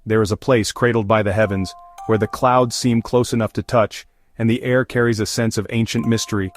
There is a place cradled by the heavens, where the clouds seem close enough to touch, and the air carries a sense of ancient mystery.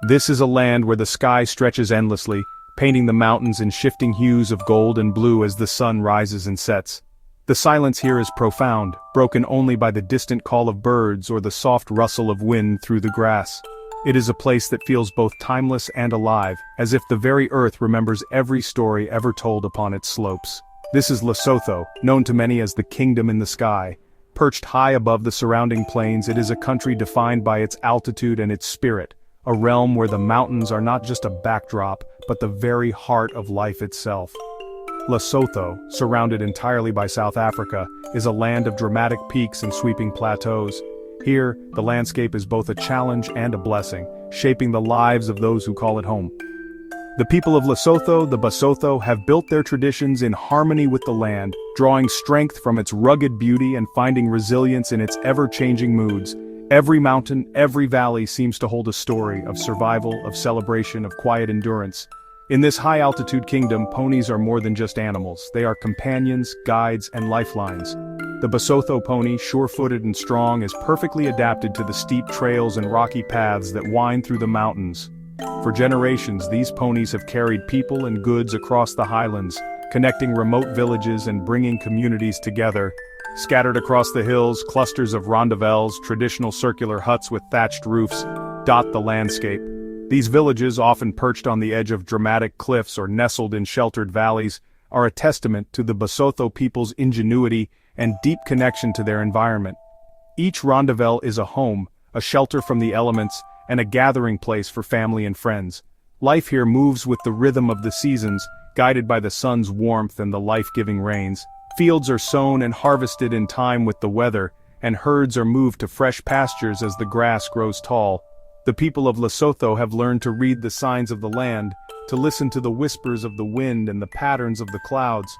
This is a land where the sky stretches endlessly, painting the mountains in shifting hues of gold and blue as the sun rises and sets. The silence here is profound, broken only by the distant call of birds or the soft rustle of wind through the grass. It is a place that feels both timeless and alive, as if the very earth remembers every story ever told upon its slopes. This is Lesotho, known to many as the kingdom in the sky. Perched high above the surrounding plains, it is a country defined by its altitude and its spirit, a realm where the mountains are not just a backdrop, but the very heart of life itself. Lesotho, surrounded entirely by South Africa, is a land of dramatic peaks and sweeping plateaus. Here, the landscape is both a challenge and a blessing, shaping the lives of those who call it home. The people of Lesotho, the Basotho, have built their traditions in harmony with the land, drawing strength from its rugged beauty and finding resilience in its ever-changing moods. Every mountain, every valley seems to hold a story of survival, of celebration, of quiet endurance. In this high-altitude kingdom, ponies are more than just animals. They are companions, guides, and lifelines. The Basotho pony, sure-footed and strong, is perfectly adapted to the steep trails and rocky paths that wind through the mountains. For generations, these ponies have carried people and goods across the Highlands, connecting remote villages and bringing communities together. Scattered across the hills, clusters of rondavelles, traditional circular huts with thatched roofs, dot the landscape. These villages, often perched on the edge of dramatic cliffs or nestled in sheltered valleys, are a testament to the Basotho people's ingenuity and deep connection to their environment. Each rondavelle is a home, a shelter from the elements, and a gathering place for family and friends. Life here moves with the rhythm of the seasons, guided by the sun's warmth and the life-giving rains. Fields are sown and harvested in time with the weather, and herds are moved to fresh pastures as the grass grows tall. The people of Lesotho have learned to read the signs of the land, to listen to the whispers of the wind and the patterns of the clouds.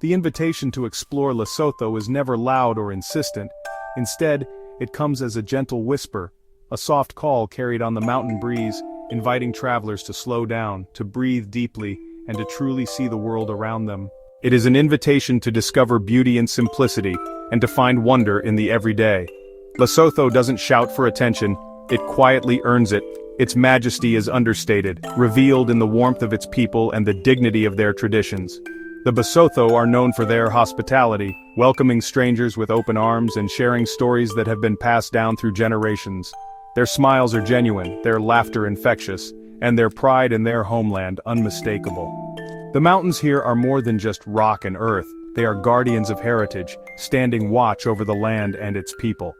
The invitation to explore Lesotho is never loud or insistent. Instead, it comes as a gentle whisper, a soft call carried on the mountain breeze, inviting travelers to slow down, to breathe deeply, and to truly see the world around them. It is an invitation to discover beauty in simplicity, and to find wonder in the everyday. Lesotho doesn't shout for attention, it quietly earns it. Its majesty is understated, revealed in the warmth of its people and the dignity of their traditions. The Basotho are known for their hospitality, welcoming strangers with open arms and sharing stories that have been passed down through generations. Their smiles are genuine, their laughter infectious, and their pride in their homeland unmistakable. The mountains here are more than just rock and earth, they are guardians of heritage, standing watch over the land and its people.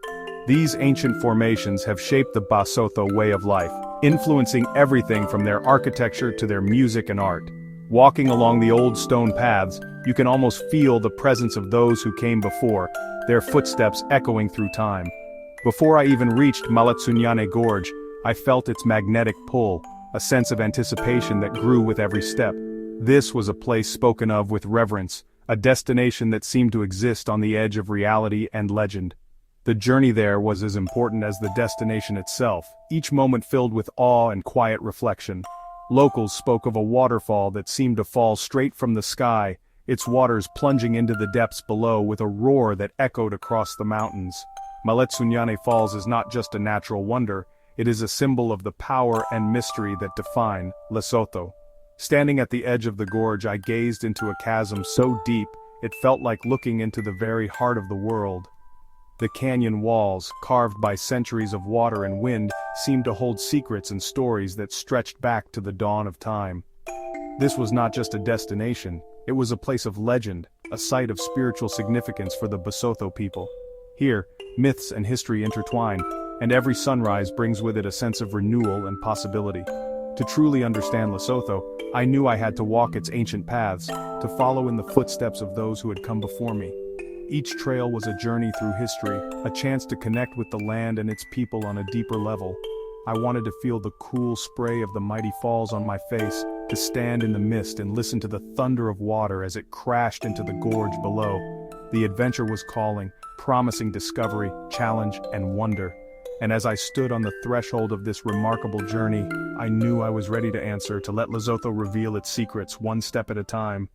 These ancient formations have shaped the Basotho way of life, influencing everything from their architecture to their music and art. Walking along the old stone paths, you can almost feel the presence of those who came before, their footsteps echoing through time. Before I even reached Malatsunyane Gorge, I felt its magnetic pull, a sense of anticipation that grew with every step. This was a place spoken of with reverence, a destination that seemed to exist on the edge of reality and legend. The journey there was as important as the destination itself, each moment filled with awe and quiet reflection. Locals spoke of a waterfall that seemed to fall straight from the sky, its waters plunging into the depths below with a roar that echoed across the mountains. Malatsunyane Falls is not just a natural wonder, it is a symbol of the power and mystery that define Lesotho. Standing at the edge of the gorge, I gazed into a chasm so deep, it felt like looking into the very heart of the world. The canyon walls, carved by centuries of water and wind, seemed to hold secrets and stories that stretched back to the dawn of time. This was not just a destination, it was a place of legend, a site of spiritual significance for the Basotho people. Here, myths and history intertwine, and every sunrise brings with it a sense of renewal and possibility. To truly understand Lesotho, I knew I had to walk its ancient paths, to follow in the footsteps of those who had come before me. Each trail was a journey through history, a chance to connect with the land and its people on a deeper level. I wanted to feel the cool spray of the mighty falls on my face, to stand in the mist and listen to the thunder of water as it crashed into the gorge below. The adventure was calling, promising discovery, challenge, and wonder. And as I stood on the threshold of this remarkable journey, I knew I was ready to answer, to let Lesotho reveal its secrets one step at a time.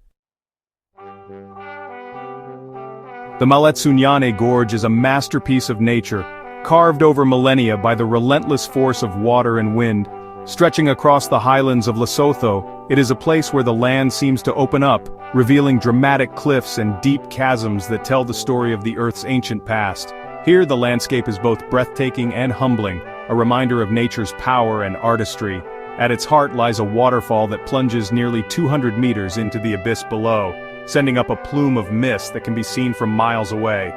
The Maletsunyane Gorge is a masterpiece of nature, carved over millennia by the relentless force of water and wind. Stretching across the highlands of Lesotho, it is a place where the land seems to open up, revealing dramatic cliffs and deep chasms that tell the story of the Earth's ancient past. Here the landscape is both breathtaking and humbling, a reminder of nature's power and artistry. At its heart lies a waterfall that plunges nearly 200 meters into the abyss below, sending up a plume of mist that can be seen from miles away.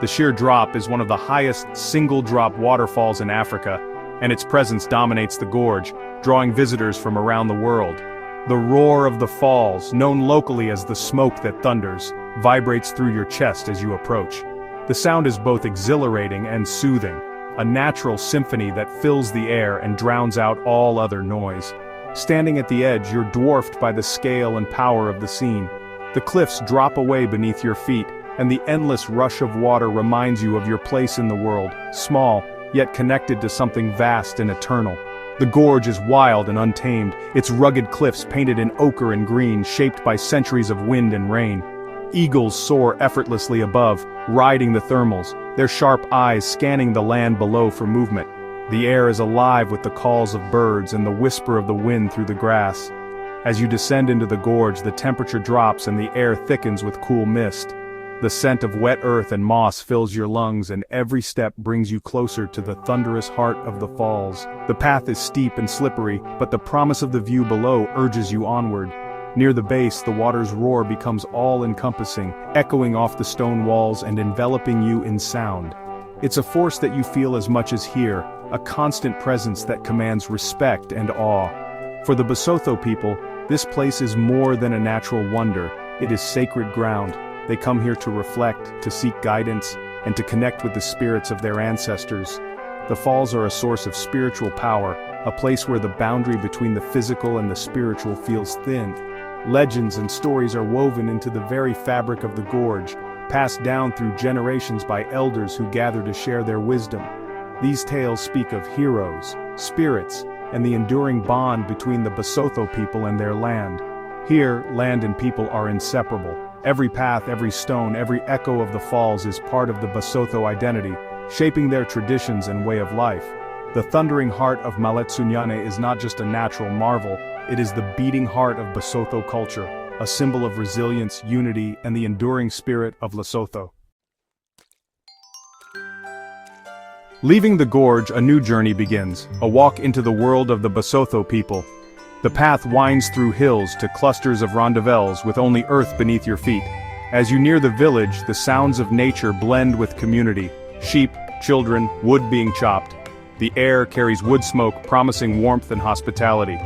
The sheer drop is one of the highest single-drop waterfalls in Africa, and its presence dominates the gorge, drawing visitors from around the world. The roar of the falls, known locally as the smoke that thunders, vibrates through your chest as you approach. The sound is both exhilarating and soothing, a natural symphony that fills the air and drowns out all other noise. Standing at the edge, you're dwarfed by the scale and power of the scene. The cliffs drop away beneath your feet, and the endless rush of water reminds you of your place in the world, small, yet connected to something vast and eternal. The gorge is wild and untamed, its rugged cliffs painted in ochre and green, shaped by centuries of wind and rain. Eagles soar effortlessly above, riding the thermals, their sharp eyes scanning the land below for movement. The air is alive with the calls of birds and the whisper of the wind through the grass. As you descend into the gorge, the temperature drops and the air thickens with cool mist. The scent of wet earth and moss fills your lungs, and every step brings you closer to the thunderous heart of the falls. The path is steep and slippery, but the promise of the view below urges you onward. Near the base, the water's roar becomes all-encompassing, echoing off the stone walls and enveloping you in sound. It's a force that you feel as much as here, a constant presence that commands respect and awe. For the Basotho people, this place is more than a natural wonder, it is sacred ground. They come here to reflect, to seek guidance, and to connect with the spirits of their ancestors. The falls are a source of spiritual power, a place where the boundary between the physical and the spiritual feels thin. Legends and stories are woven into the very fabric of the gorge, passed down through generations by elders who gather to share their wisdom. These tales speak of heroes, spirits, and the enduring bond between the Basotho people and their land. Here, land and people are inseparable. Every path, every stone, every echo of the falls is part of the Basotho identity, shaping their traditions and way of life. The thundering heart of Maletsunyane is not just a natural marvel, it is the beating heart of Basotho culture, a symbol of resilience, unity, and the enduring spirit of Lesotho. Leaving the gorge, a new journey begins, a walk into the world of the Basotho people. The path winds through hills to clusters of rondavels with only earth beneath your feet. As you near the village, the sounds of nature blend with community. Sheep, children, wood being chopped. The air carries wood smoke, promising warmth and hospitality.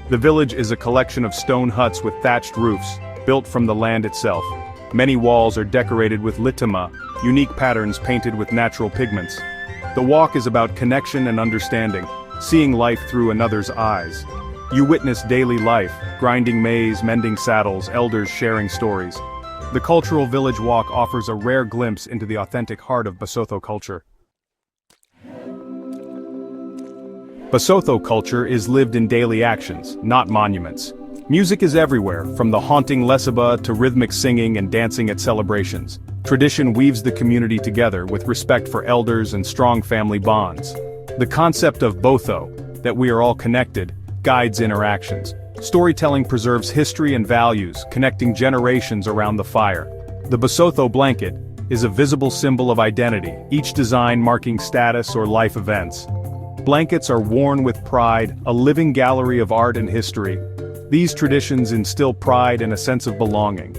The village is a collection of stone huts with thatched roofs, built from the land itself. Many walls are decorated with litama, unique patterns painted with natural pigments. The walk is about connection and understanding, seeing life through another's eyes. You witness daily life, grinding maize, mending saddles, elders sharing stories. The cultural village walk offers a rare glimpse into the authentic heart of Basotho culture. Basotho culture is lived in daily actions, not monuments. Music is everywhere, from the haunting lesaba to rhythmic singing and dancing at celebrations. Tradition weaves the community together with respect for elders and strong family bonds. The concept of botho, that we are all connected, guides interactions. Storytelling preserves history and values, connecting generations around the fire. The Basotho blanket is a visible symbol of identity, each design marking status or life events. Blankets are worn with pride, a living gallery of art and history. These traditions instill pride and a sense of belonging.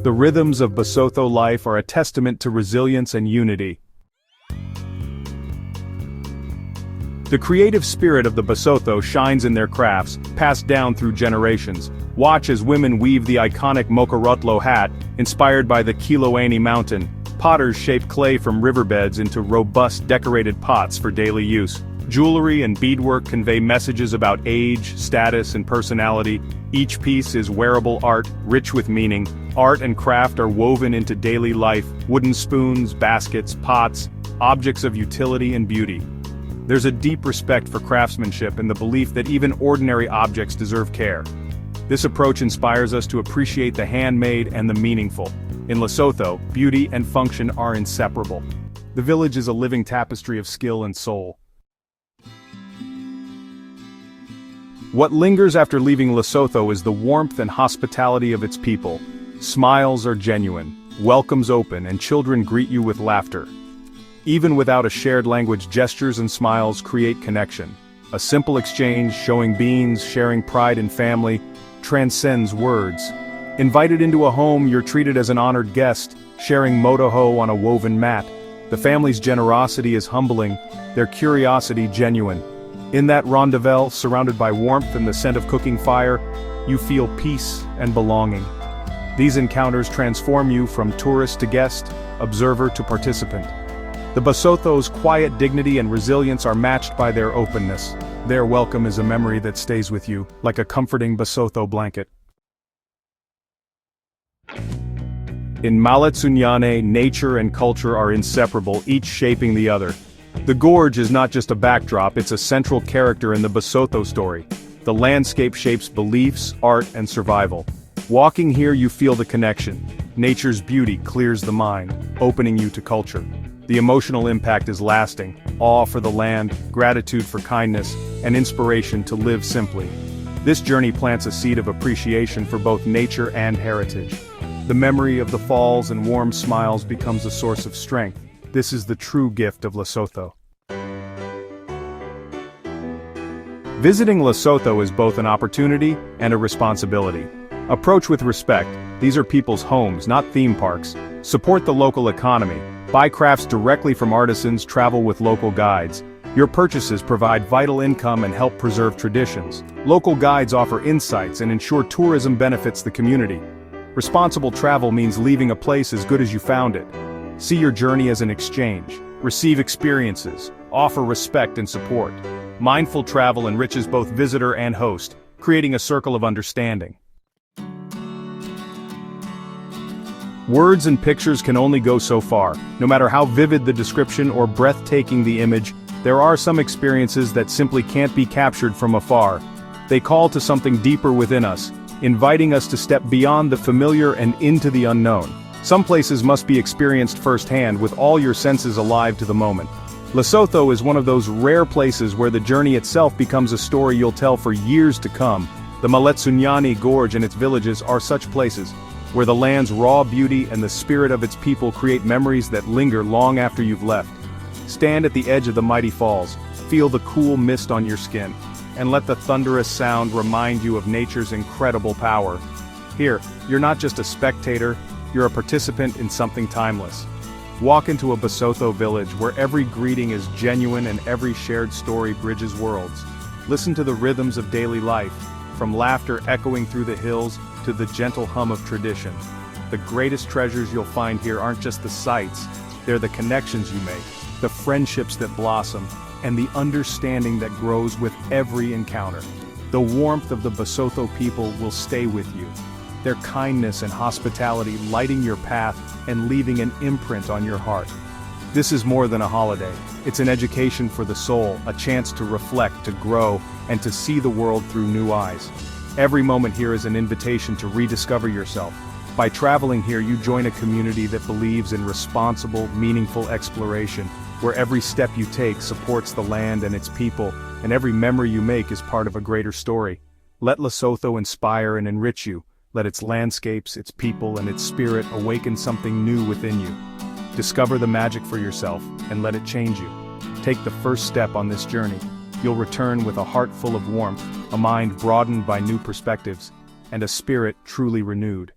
The rhythms of Basotho life are a testament to resilience and unity. The creative spirit of the Basotho shines in their crafts, passed down through generations. Watch as women weave the iconic Mokorotlo hat, inspired by the Kiloane mountain. Potters shape clay from riverbeds into robust decorated pots for daily use. Jewelry and beadwork convey messages about age, status, and personality. Each piece is wearable art, rich with meaning. Art and craft are woven into daily life, wooden spoons, baskets, pots, objects of utility and beauty. There's a deep respect for craftsmanship and the belief that even ordinary objects deserve care. This approach inspires us to appreciate the handmade and the meaningful. In Lesotho, beauty and function are inseparable. The village is a living tapestry of skill and soul. What lingers after leaving Lesotho is the warmth and hospitality of its people. Smiles are genuine, welcomes open, and children greet you with laughter. Even without a shared language, gestures and smiles create connection. A simple exchange, showing beans, sharing pride in family, transcends words. Invited into a home, you're treated as an honored guest, sharing motoho on a woven mat. The family's generosity is humbling, their curiosity genuine. In that rendezvous, surrounded by warmth and the scent of cooking fire, you feel peace and belonging. These encounters transform you from tourist to guest, observer to participant. The Basotho's quiet dignity and resilience are matched by their openness. Their welcome is a memory that stays with you, like a comforting Basotho blanket. In Malatsunyane, nature and culture are inseparable, each shaping the other. The gorge is not just a backdrop, it's a central character in the Basotho story. The landscape shapes beliefs, art, and survival. Walking here, you feel the connection. Nature's beauty clears the mind, opening you to culture. The emotional impact is lasting: awe for the land, gratitude for kindness, and inspiration to live simply. This journey plants a seed of appreciation for both nature and heritage. The memory of the falls and warm smiles becomes a source of strength. This is the true gift of Lesotho. Visiting Lesotho is both an opportunity and a responsibility. Approach with respect. These are people's homes, not theme parks. Support the local economy. Buy crafts directly from artisans, travel with local guides. Your purchases provide vital income and help preserve traditions. Local guides offer insights and ensure tourism benefits the community. Responsible travel means leaving a place as good as you found it. See your journey as an exchange. Receive experiences. Offer respect and support. Mindful travel enriches both visitor and host, creating a circle of understanding. Words and pictures can only go so far. No matter how vivid the description or breathtaking the image, there are some experiences that simply can't be captured from afar. They call to something deeper within us, inviting us to step beyond the familiar and into the unknown. Some places must be experienced firsthand, with all your senses alive to the moment. Lesotho is one of those rare places where the journey itself becomes a story you'll tell for years to come. The Malatsunyane Gorge and its villages are such places, where the land's raw beauty and the spirit of its people create memories that linger long after you've left. Stand at the edge of the mighty falls, feel the cool mist on your skin, and let the thunderous sound remind you of nature's incredible power. Here, you're not just a spectator, you're a participant in something timeless. Walk into a Basotho village where every greeting is genuine and every shared story bridges worlds. Listen to the rhythms of daily life, from laughter echoing through the hills to the gentle hum of tradition. The greatest treasures you'll find here aren't just the sights, they're the connections you make, the friendships that blossom, and the understanding that grows with every encounter. The warmth of the Basotho people will stay with you, their kindness and hospitality lighting your path and leaving an imprint on your heart. This is more than a holiday. It's an education for the soul, a chance to reflect, to grow, and to see the world through new eyes. Every moment here is an invitation to rediscover yourself. By traveling here, you join a community that believes in responsible, meaningful exploration, where every step you take supports the land and its people, and every memory you make is part of a greater story. Let Lesotho inspire and enrich you. Let its landscapes, its people, and its spirit awaken something new within you. Discover the magic for yourself, and let it change you. Take the first step on this journey. You'll return with a heart full of warmth, a mind broadened by new perspectives, and a spirit truly renewed.